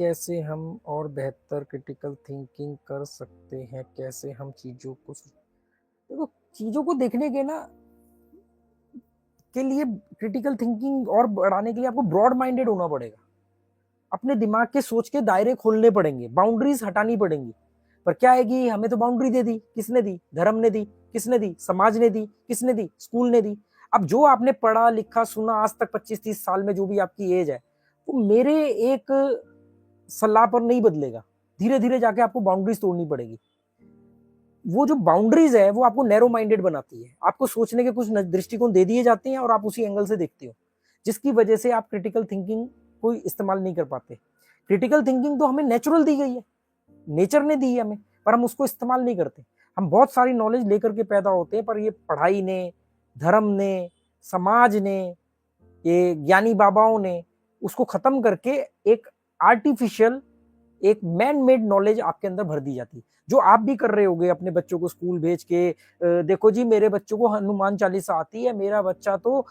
कैसे हम और बेहतर क्रिटिकल थिंकिंग कर सकते हैं? कैसे हम चीज़ों को देखो, चीज़ों को देखने के ना के लिए क्रिटिकल थिंकिंग और बढ़ाने के लिए आपको ब्रॉड माइंडेड होना पड़ेगा। अपने दिमाग के सोच के दायरे खोलने पड़ेंगे, बाउंड्रीज हटानी पड़ेंगी। पर क्या है कि हमें तो बाउंड्री दे दी, किसने दी? धर्म ने दी। किसने दी? समाज ने दी। किसने दी? स्कूल ने दी। अब जो आपने पढ़ा लिखा सुना आज तक 25-30 साल में, जो भी आपकी एज है, वो मेरे एक सलाह पर नहीं बदलेगा। धीरे धीरे जाके आपको बाउंड्रीज तोड़नी पड़ेगी। वो जो बाउंड्रीज है वो आपको नैरो माइंडेड बनाती है। आपको सोचने के कुछ दृष्टिकोण दे दिए जाते हैं और आप उसी एंगल से देखते हो, जिसकी वजह से आप क्रिटिकल थिंकिंग को इस्तेमाल नहीं कर पाते। क्रिटिकल थिंकिंग तो हमें नेचुरल दी गई है, नेचर ने दी है हमें, पर हम उसको इस्तेमाल नहीं करते। हम बहुत सारी नॉलेज लेकर के पैदा होते हैं, पर ये पढ़ाई ने, धर्म ने, समाज ने, ये ज्ञानी बाबाओं ने उसको खत्म करके एक आर्टिफिशियल, एक मैन मेड नॉलेज आपके अंदर भर दी जाती है। जो आप भी कर रहे होगे अपने बच्चों को स्कूल भेज के, देखो जी मेरे बच्चों को हनुमान चालीसा आती है, मेरा बच्चा तो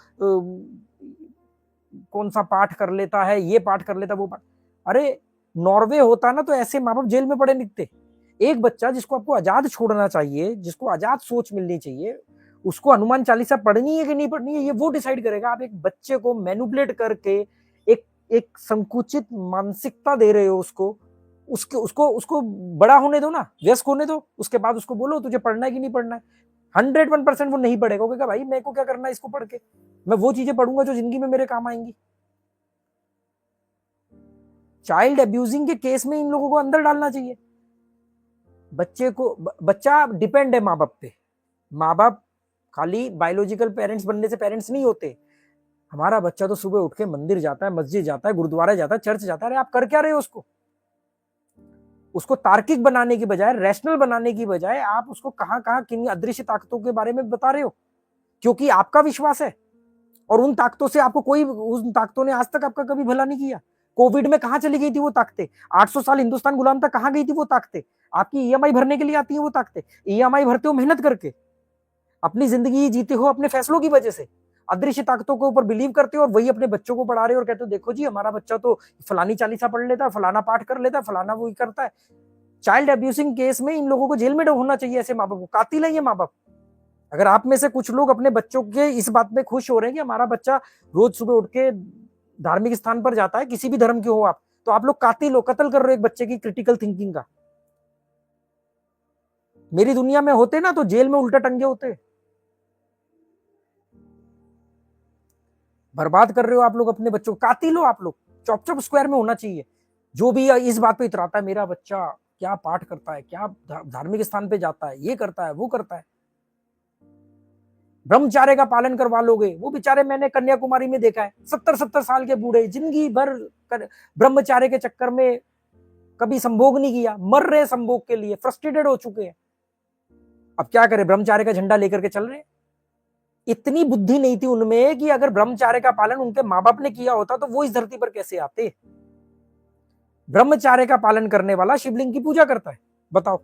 कौन सा पाठ कर लेता है, ये पाठ कर लेता, वो पाठ। अरे नॉर्वे होता ना तो ऐसे माँ बाप जेल में पड़े निकते। एक बच्चा जिसको आपको आजाद छोड़ना चाहिए, जिसको आजाद सोच मिलनी चाहिए, उसको हनुमान चालीसा पढ़नी है कि नहीं पढ़नी है, ये वो डिसाइड करेगा। आप एक बच्चे को मैनिपुलेट करके एक एक संकुचित मानसिकता दे रहे हो उसको। उसको बड़ा होने दो ना, व्यस्क होने दो, उसके बाद उसको बोलो तुझे पढ़ना है कि नहीं पढ़ना है। 101% वो नहीं पढ़ेगा, वो कहेगा भाई मेरे को क्या करना है इसको पढ़ के, मैं वो चीजें पढ़ूंगा जो जिंदगी में मेरे काम आएंगी। चाइल्ड अब्यूजिंग के केस में इन लोगों को अंदर डालना चाहिए। बच्चा डिपेंड है माँ बाप पे। माँ बाप खाली बायोलॉजिकल पेरेंट्स बनने से पेरेंट्स नहीं होते। हमारा बच्चा तो सुबह उठ के मंदिर जाता है, मस्जिद जाता है, गुरुद्वारा जाता है, चर्च जाता है। अरे आप कर क्या रहे हो? उसको तार्किक बनाने की बजाय, रैशनल बनाने की बजाय आप उसको कहां कहां किन अदृश्य ताकतों के बारे में बता रहे हो, क्योंकि आपका विश्वास है। और उन ताकतों से आपको उन ताकतों ने आज तक आपका कभी भला नहीं किया। कोविड में कहां चली गई थी वो ताकतें? 800 साल हिंदुस्तान गुलाम था, कहां गई थी वो ताकतें? आपकी ईएमआई भरने के लिए आती है वो ताकतें। ईएमआई भरते हो मेहनत करके, अपनी जिंदगी जीते हो अपने फैसलों की वजह से। अदृश्य ताकतों के ऊपर बिलीव करते हो और वही अपने बच्चों को पढ़ा रहे हो और कहते हो देखो जी हमारा बच्चा तो फलानी चालीसा पढ़ लेता है, फलाना पाठ कर लेता है, फलाना वो करता है। चाइल्ड अब्यूसिंग केस में इन लोगों को जेल में होना चाहिए। ऐसे माँ बाप को कातिल है ये माँ बाप। अगर आप में से कुछ लोग अपने बच्चों के इस बात में खुश हो रहे हैं कि हमारा बच्चा रोज सुबह उठ के धार्मिक स्थान पर जाता है, किसी भी धर्म के हो आप, तो आप लोग कातिल हो, कत्ल कर रहे हो एक बच्चे की क्रिटिकल थिंकिंग का। मेरी दुनिया में होते ना तो जेल में उल्टा टंगे होते। बर्बाद कर रहे हो आप लोग अपने बच्चों को, कातिल हो आप लोग। चौप चौप स्क्वायर में होना चाहिए। जो भी इस बात पे इतराता है मेरा बच्चा क्या पाठ करता है, क्या धार्मिक स्थान पे जाता है, ये करता है, वो करता है, ब्रह्मचार्य का पालन करवा लोगे। वो बेचारे मैंने कन्याकुमारी में देखा है, 70-70 साल के बूढ़े जिंदगी भर ब्रह्मचार्य के चक्कर में कभी संभोग नहीं किया, मर रहे संभोग के लिए, फ्रस्ट्रेटेड हो चुके हैं। अब क्या करें? ब्रह्मचार्य का झंडा लेकर के चल रहे हैं। इतनी बुद्धि नहीं थी उनमें कि अगर ब्रह्मचार्य का पालन उनके माँ बाप ने किया होता तो वो इस धरती पर कैसे आते। ब्रह्मचार्य का पालन करने वाला शिवलिंग की पूजा करता है। बताओ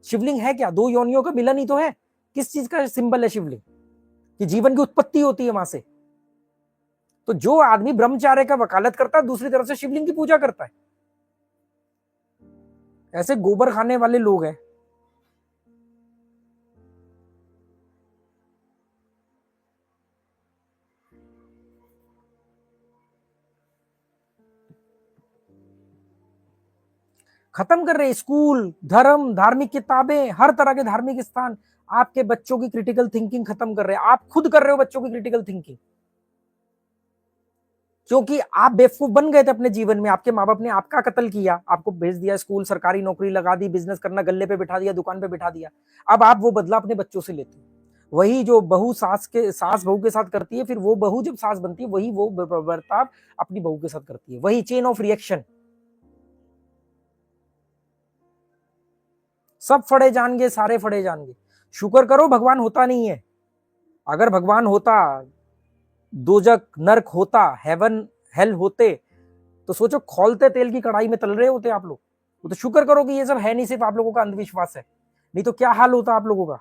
शिवलिंग है क्या? दो योनियों का मिलन ही तो है। किस चीज का सिंबल है शिवलिंग? कि जीवन की उत्पत्ति होती है वहां से। तो जो आदमी ब्रह्मचार्य का वकालत करता है, दूसरी तरफ से शिवलिंग की पूजा करता है। ऐसे गोबर खाने वाले लोग हैं। खत्म कर रहे स्कूल, धर्म, धार्मिक किताबें, हर तरह के धार्मिक स्थान आपके बच्चों की क्रिटिकल थिंकिंग खत्म कर रहे हैं। आप खुद कर रहे हो बच्चों की क्रिटिकल थिंकिंग, क्योंकि आप बेवकूफ बन गए थे अपने जीवन में। आपके माँ बाप ने आपका कत्ल किया, आपको भेज दिया स्कूल, सरकारी नौकरी लगा दी, बिजनेस करना, गल्ले पे बिठा दिया, दुकान पे बिठा दिया। अब आप वो बदला अपने बच्चों से लेते हो। वही जो बहू सास बहू के साथ करती है, फिर वो बहू जब सास बनती है वही वो बर्ताव अपनी बहू के साथ करती है। वही चेन ऑफ रिएक्शन। सब फड़े जाएंगे, सारे फड़े जाएंगे। शुक्र करो भगवान होता नहीं है। अगर भगवान होता, दोजक नरक होता, हेवन हेल होते, तो सोचो खौलते तेल की कढ़ाई में तल रहे होते आप लोग। तो शुक्र करो कि ये सब है नहीं, सिर्फ आप लोगों का अंधविश्वास है, नहीं तो क्या हाल होता आप लोगों का।